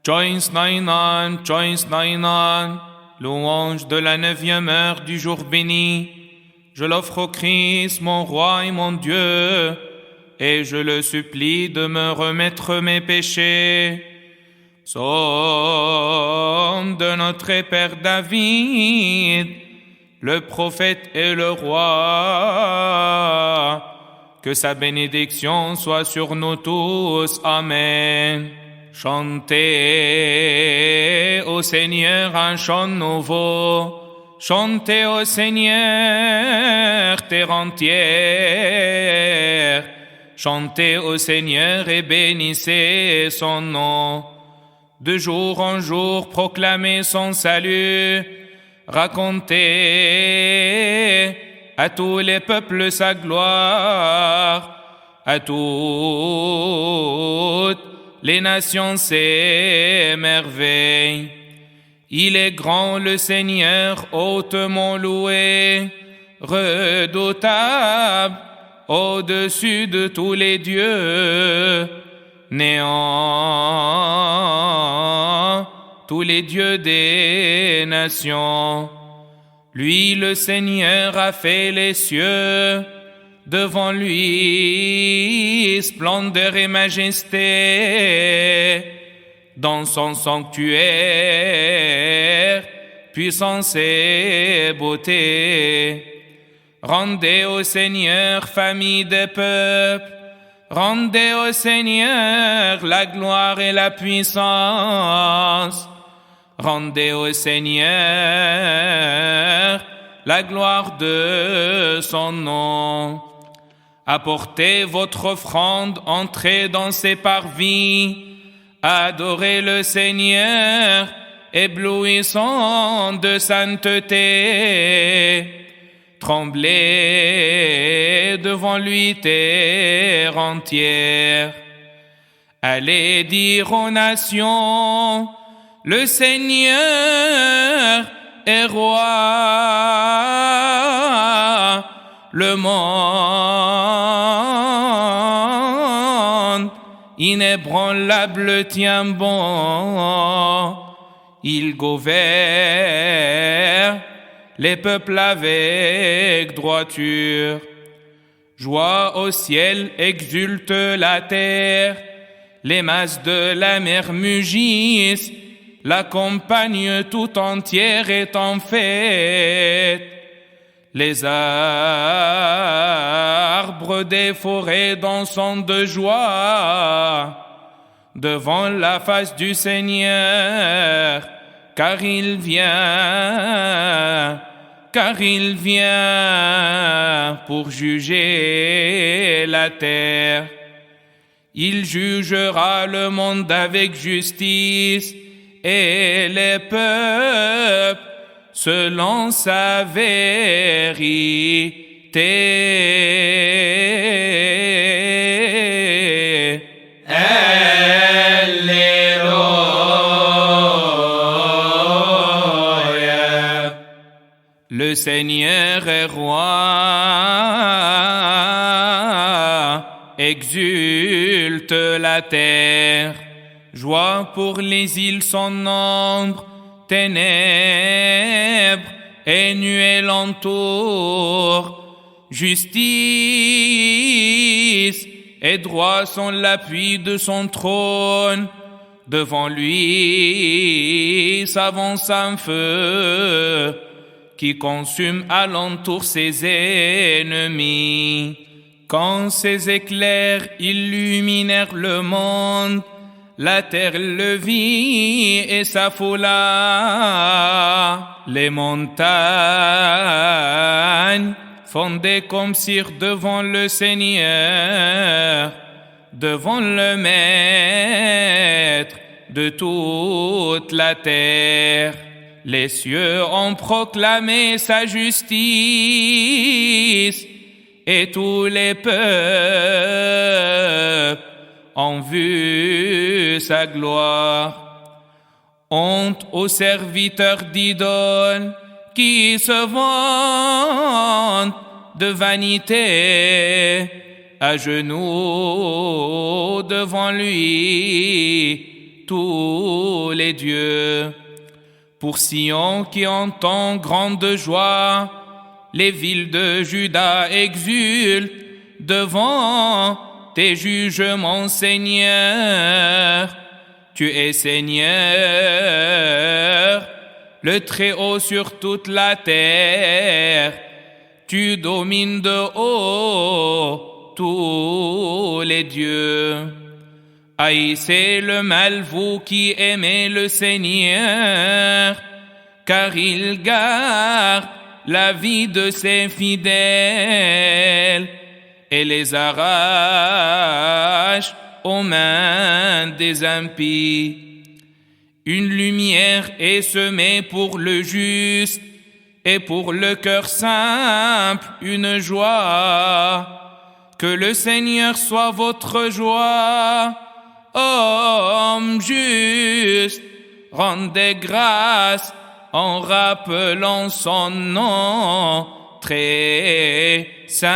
Choice Nainan, louange de la 9e heure du jour béni. Je l'offre au Christ, mon roi et mon Dieu, et je le supplie de me remettre mes péchés. Psaume de notre Père David, le prophète et le roi. Que sa bénédiction soit sur nous tous. Amen. Chantez au Seigneur un chant nouveau. Chantez au Seigneur, terre entière. Chantez au Seigneur et bénissez son nom. De jour en jour, proclamez son salut. Racontez à tous les peuples sa gloire. À toutes les nations ses merveilles. Il est grand le Seigneur, hautement loué, redoutable au-dessus de tous les dieux, néant tous les dieux des nations. Lui, le Seigneur, a fait les cieux, devant lui, splendeur et majesté, dans son sanctuaire, puissance et beauté. Rendez au Seigneur, famille des peuples, rendez au Seigneur la gloire et la puissance. Rendez au Seigneur la gloire de son nom. Apportez votre offrande, entrez dans ses parvis. Adorez le Seigneur, éblouissant de sainteté. Tremblez devant lui, terre entière. Allez dire aux nations, le Seigneur est roi. Le monde inébranlable tient bon. Il gouverne les peuples avec droiture. Joie au ciel, exulte la terre. Les masses de la mer mugissent. La campagne tout entière est en fête. Les arbres des forêts dansent de joie devant la face du Seigneur, car il vient pour juger la terre. Il jugera le monde avec justice et les peuples selon sa vérité. Alléluia. Le Seigneur est roi, exulte la terre. Joie pour les îles sans nombre, ténèbres et nuées l'entourent. Justice et droit sont l'appui de son trône. Devant lui s'avance un feu qui consume alentour ses ennemis. Quand ses éclairs illuminèrent le monde, la terre le vit et s'affola. Les montagnes fondaient comme cire devant le Seigneur, devant le Maître de toute la terre. Les cieux ont proclamé sa justice et tous les peuples ont vu sa gloire. Honte aux serviteurs d'idoles qui se vantent de vanité, à genoux devant lui, tous les dieux. Pour Sion qui entend grande joie, les villes de Juda exultent devant tes jugements, Seigneur. Tu es Seigneur, le Très-Haut sur toute la terre. Tu domines de haut tous les dieux. Haïssez le mal, vous qui aimez le Seigneur, car il garde la vie de ses fidèles et les arrache aux mains des impies. Une lumière est semée pour le juste, et pour le cœur simple une joie. Que le Seigneur soit votre joie. Homme juste, rendez grâce en rappelant son nom très saint.